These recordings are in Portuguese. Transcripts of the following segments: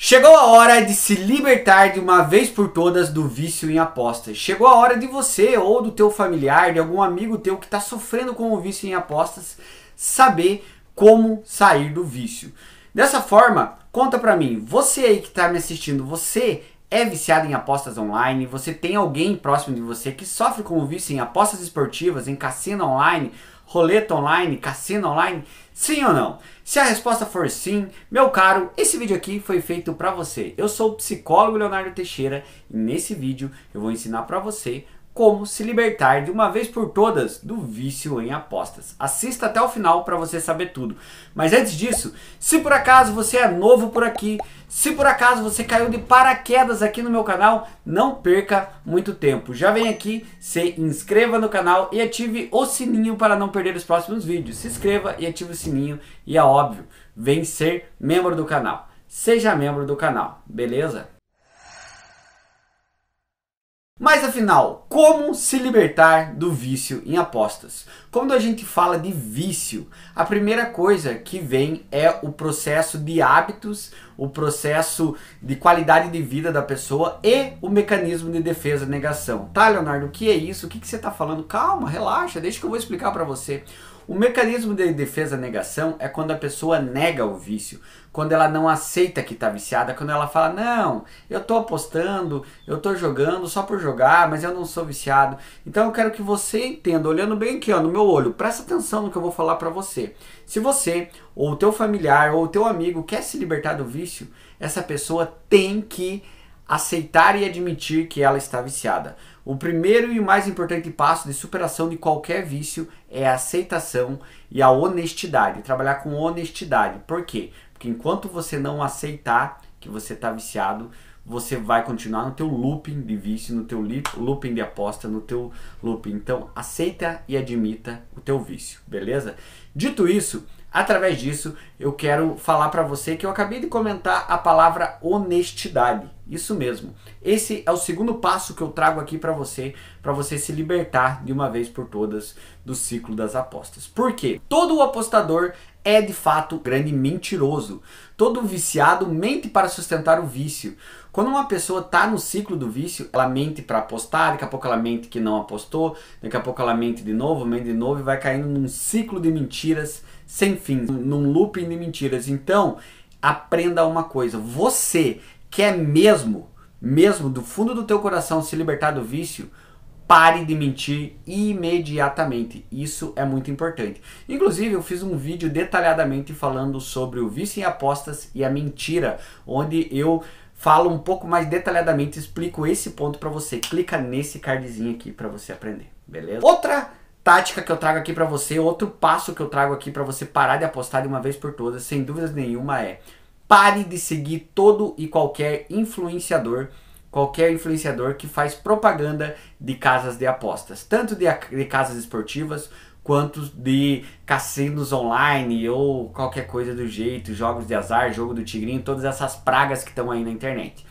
Chegou a hora de se libertar de uma vez por todas do vício em apostas. Chegou a hora de você ou do teu familiar, de algum amigo teu que está sofrendo com o vício em apostas, saber como sair do vício. Dessa forma, conta pra mim, você aí que está me assistindo, você é viciado em apostas online? Você tem alguém próximo de você que sofre com o vício em apostas esportivas, em cassino online, roleta online, cassino online? Sim ou não? Se a resposta for sim, meu caro, esse vídeo aqui foi feito para você. Eu sou o psicólogo Leonardo Teixeira e nesse vídeo eu vou ensinar para você como se libertar de uma vez por todas do vício em apostas. Assista até o final para você saber tudo. Mas antes disso, se por acaso você é novo por aqui, se por acaso você caiu de paraquedas aqui no meu canal, não perca muito tempo. Já vem aqui, se inscreva no canal e ative o sininho para não perder os próximos vídeos. Se inscreva e ative o sininho e é óbvio, vem ser membro do canal. Seja membro do canal, beleza? Mas afinal, como se libertar do vício em apostas? Quando a gente fala de vício, a primeira coisa que vem é o processo de hábitos, o processo de qualidade de vida da pessoa e o mecanismo de defesa e negação. Tá, Leonardo, o que é isso? O que você está falando? Calma, relaxa, deixa que eu vou explicar para você. O mecanismo de defesa e negação é quando a pessoa nega o vício, quando ela não aceita que está viciada, quando ela fala, não, eu estou apostando, eu estou jogando só por jogar, mas eu não sou viciado. Então eu quero que você entenda, olhando bem aqui ó, no meu olho, presta atenção no que eu vou falar para você. Se você, ou o teu familiar, ou o teu amigo quer se libertar do vício, essa pessoa tem que aceitar e admitir que ela está viciada. O primeiro e o mais importante passo de superação de qualquer vício é a aceitação e a honestidade. Trabalhar com honestidade. Por quê? Porque enquanto você não aceitar que você está viciado, você vai continuar no teu looping de vício, no teu looping de aposta, no teu looping. Então, aceita e admita o teu vício, beleza? Dito isso, através disso, eu quero falar para você que eu acabei de comentar a palavra honestidade. Isso mesmo. Esse é o segundo passo que eu trago aqui para você se libertar de uma vez por todas do ciclo das apostas. Por quê? Todo apostador é de fato grande mentiroso. Todo viciado mente para sustentar o vício. Quando uma pessoa está no ciclo do vício, ela mente para apostar, daqui a pouco ela mente que não apostou, daqui a pouco ela mente de novo e vai caindo num ciclo de mentiras sem fim, num looping de mentiras. Então, aprenda uma coisa, você quer mesmo do fundo do teu coração se libertar do vício, pare de mentir imediatamente. Isso é muito importante. Inclusive, eu fiz um vídeo detalhadamente falando sobre o vício em apostas e a mentira, onde eu falo um pouco mais detalhadamente, explico esse ponto para você. Clica nesse cardzinho aqui para você aprender, beleza? Outra tática que eu trago aqui para você, outro passo que eu trago aqui para você parar de apostar de uma vez por todas, sem dúvidas nenhuma, é pare de seguir todo e qualquer influenciador que faz propaganda de casas de apostas, tanto de casas esportivas quanto de cassinos online ou qualquer coisa do jeito, jogos de azar, jogo do tigrinho, todas essas pragas que estão aí na internet.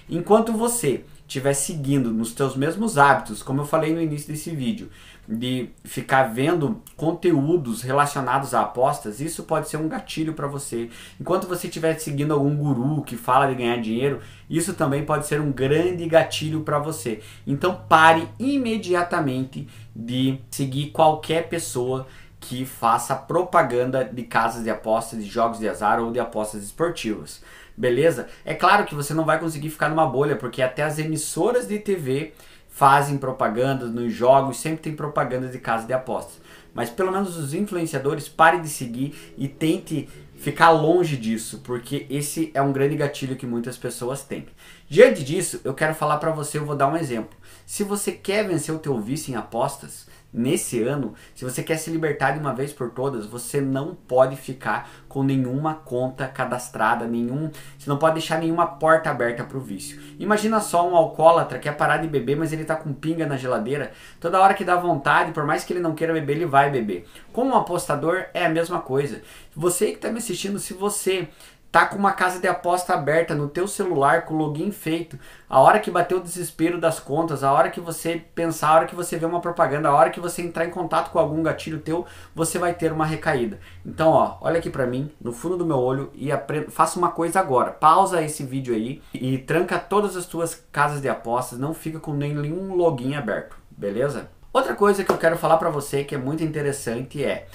Enquanto você estiver seguindo nos teus mesmos hábitos, como eu falei no início desse vídeo, de ficar vendo conteúdos relacionados a apostas, isso pode ser um gatilho para você. Enquanto você estiver seguindo algum guru que fala de ganhar dinheiro, isso também pode ser um grande gatilho para você. Então pare imediatamente de seguir qualquer pessoa que faça propaganda de casas de apostas, de jogos de azar ou de apostas esportivas. Beleza? É claro que você não vai conseguir ficar numa bolha, porque até as emissoras de TV fazem propagandas nos jogos, sempre tem propaganda de casa de apostas. Mas pelo menos os influenciadores, pare de seguir e tente ficar longe disso, porque esse é um grande gatilho que muitas pessoas têm. Diante disso, eu quero falar para você, eu vou dar um exemplo. Se você quer vencer o teu vício em apostas, nesse ano, se você quer se libertar de uma vez por todas, você não pode ficar com nenhuma conta cadastrada, você não pode deixar nenhuma porta aberta para o vício. Imagina só um alcoólatra que quer parar de beber, mas ele está com pinga na geladeira, toda hora que dá vontade, por mais que ele não queira beber, ele vai beber. Com um apostador é a mesma coisa. Você que está me assistindo, se você tá com uma casa de aposta aberta no teu celular com o login feito, a hora que bater o desespero das contas, a hora que você pensar, a hora que você vê uma propaganda, a hora que você entrar em contato com algum gatilho teu, você vai ter uma recaída. Então, ó, olha aqui pra mim, no fundo do meu olho e faça uma coisa agora. Pausa esse vídeo aí e tranca todas as tuas casas de apostas, não fica com nenhum login aberto, beleza? Outra coisa que eu quero falar pra você que é muito interessante é: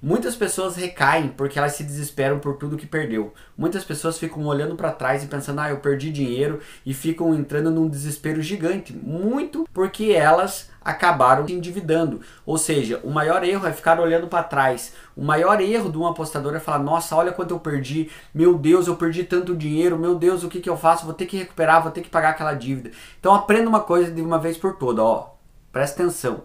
muitas pessoas recaem porque elas se desesperam por tudo que perdeu. Muitas pessoas ficam olhando para trás e pensando, eu perdi dinheiro, e ficam entrando num desespero gigante. Muito porque elas acabaram se endividando. Ou seja, o maior erro é ficar olhando para trás. O maior erro de um apostador é falar, nossa, olha quanto eu perdi. Meu Deus, eu perdi tanto dinheiro. Meu Deus, o que eu faço? Vou ter que recuperar, vou ter que pagar aquela dívida. Então aprenda uma coisa de uma vez por toda, ó. Presta atenção.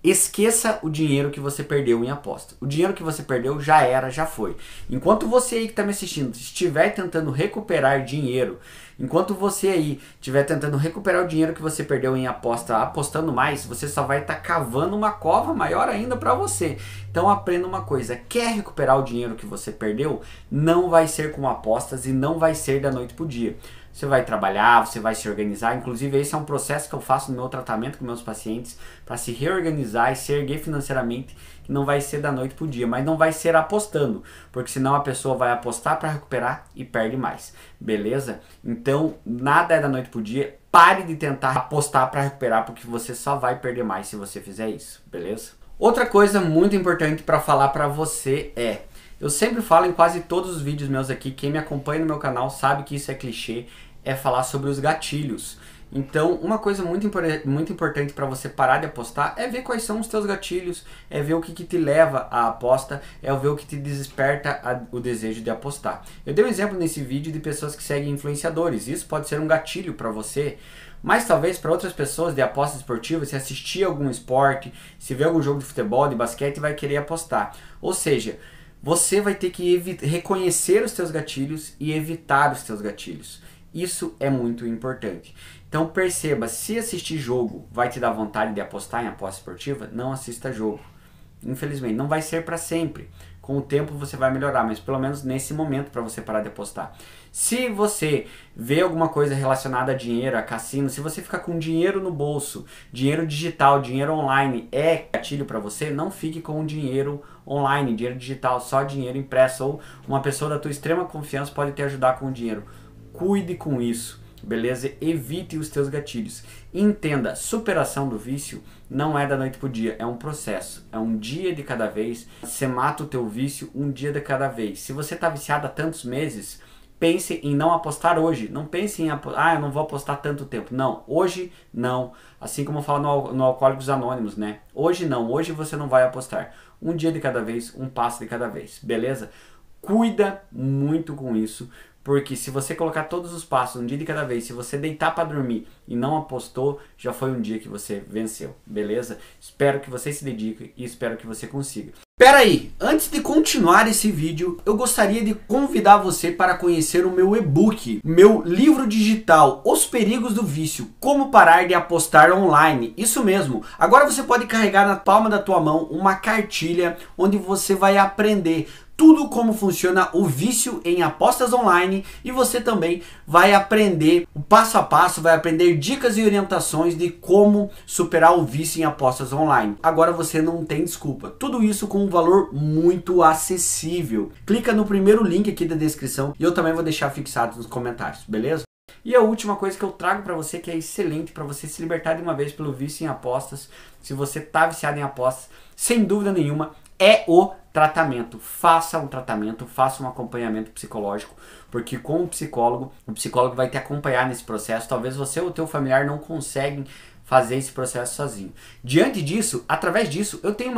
Esqueça o dinheiro que você perdeu em aposta. O dinheiro que você perdeu já era, já foi. Enquanto você aí que está me assistindo estiver tentando recuperar dinheiro, enquanto você aí estiver tentando recuperar o dinheiro que você perdeu em aposta, apostando mais, você só vai estar cavando uma cova maior ainda para você. Então aprenda uma coisa, quer recuperar o dinheiro que você perdeu? Não vai ser com apostas e não vai ser da noite para o dia. Você vai trabalhar, você vai se organizar. Inclusive esse é um processo que eu faço no meu tratamento com meus pacientes para se reorganizar e se erguer financeiramente, que não vai ser da noite para o dia, mas não vai ser apostando, porque senão a pessoa vai apostar para recuperar e perde mais, beleza? Então nada é da noite para o dia, pare de tentar apostar para recuperar, porque você só vai perder mais se você fizer isso, beleza? Outra coisa muito importante para falar para você é: eu sempre falo em quase todos os vídeos meus aqui, quem me acompanha no meu canal sabe que isso é clichê, é falar sobre os gatilhos. Então, uma coisa muito importante para você parar de apostar é ver quais são os teus gatilhos, é ver o que te leva à aposta, é ver o que te desperta o desejo de apostar. Eu dei um exemplo nesse vídeo de pessoas que seguem influenciadores, isso pode ser um gatilho para você, mas talvez para outras pessoas de apostas esportivas, se assistir algum esporte, se ver algum jogo de futebol, de basquete, vai querer apostar. Ou seja, você vai ter que reconhecer os teus gatilhos e evitar os teus gatilhos. Isso é muito importante. Então perceba, se assistir jogo vai te dar vontade de apostar em aposta esportiva, não assista jogo. Infelizmente, não vai ser para sempre. Com o tempo você vai melhorar, mas pelo menos nesse momento para você parar de apostar. Se você vê alguma coisa relacionada a dinheiro, a cassino, se você ficar com dinheiro no bolso, dinheiro digital, dinheiro online é gatilho para você, não fique com dinheiro online, dinheiro digital, só dinheiro impresso, ou uma pessoa da tua extrema confiança pode te ajudar com o dinheiro. Cuide com isso, beleza? Evite os teus gatilhos. Entenda, superação do vício não é da noite pro dia, é um processo, é um dia de cada vez. Você mata o teu vício um dia de cada vez. Se você está viciado há tantos meses, pense em não apostar hoje. Não pense em, eu não vou apostar tanto tempo. Não, hoje não. Assim como eu falo no Alcoólicos Anônimos, né? Hoje não, hoje você não vai apostar. Um dia de cada vez, um passo de cada vez, beleza? Cuida muito com isso, porque se você colocar todos os passos um dia de cada vez, se você deitar para dormir e não apostou, já foi um dia que você venceu, beleza? Espero que você se dedique e espero que você consiga. Pera aí, antes de continuar esse vídeo, eu gostaria de convidar você para conhecer o meu e-book, meu livro digital, Os Perigos do Vício, Como Parar de Apostar Online. Isso mesmo, agora você pode carregar na palma da tua mão uma cartilha onde você vai aprender tudo como funciona o vício em apostas online, e você também vai aprender o passo a passo, vai aprender dicas e orientações de como superar o vício em apostas online. Agora você não tem desculpa. Tudo isso com um valor muito acessível. Clica no primeiro link aqui da descrição e eu também vou deixar fixado nos comentários, beleza? E a última coisa que eu trago para você, que é excelente para você se libertar de uma vez pelo vício em apostas, se você está viciado em apostas, sem dúvida nenhuma, é o tratamento. Faça um tratamento, faça um acompanhamento psicológico, porque com o psicólogo vai te acompanhar nesse processo. Talvez você ou o teu familiar não conseguem fazer esse processo sozinho. Diante disso, através disso, eu tenho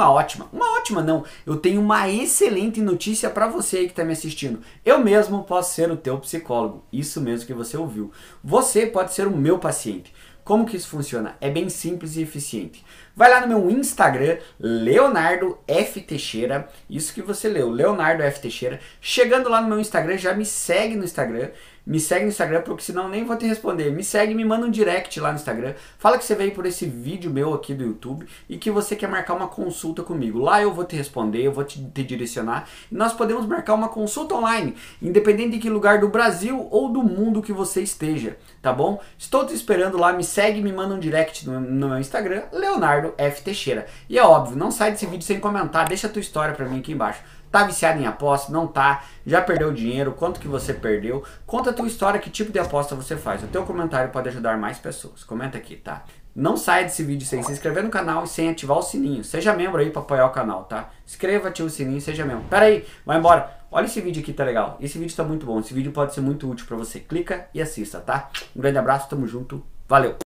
eu tenho uma excelente notícia para você aí que está me assistindo. Eu mesmo posso ser o teu psicólogo, isso mesmo que você ouviu. Você pode ser o meu paciente. Como que isso funciona? É bem simples e eficiente. Vai lá no meu Instagram, Leonardo F. Teixeira, isso que você leu, Leonardo F. Teixeira. Chegando lá no meu Instagram, já me segue no Instagram, me segue no Instagram, porque senão eu nem vou te responder. Me segue, me manda um direct lá no Instagram. Fala que você veio por esse vídeo meu aqui do YouTube e que você quer marcar uma consulta comigo. Lá eu vou te responder, eu vou te direcionar. E nós podemos marcar uma consulta online, independente de que lugar do Brasil ou do mundo que você esteja, tá bom? Estou te esperando lá, me segue, me manda um direct no meu Instagram, Leonardo F. Teixeira. E é óbvio, não sai desse vídeo sem comentar, deixa a tua história pra mim aqui embaixo. Tá viciado em aposta? Não tá? Já perdeu dinheiro? Quanto que você perdeu? Conta a tua história, que tipo de aposta você faz. O teu comentário pode ajudar mais pessoas. Comenta aqui, tá? Não saia desse vídeo sem se inscrever no canal e sem ativar o sininho. Seja membro aí pra apoiar o canal, tá? Inscreva, ativa o sininho e seja membro. Pera aí, vai embora. Olha esse vídeo aqui, tá legal? Esse vídeo tá muito bom. Esse vídeo pode ser muito útil pra você. Clica e assista, tá? Um grande abraço, tamo junto. Valeu!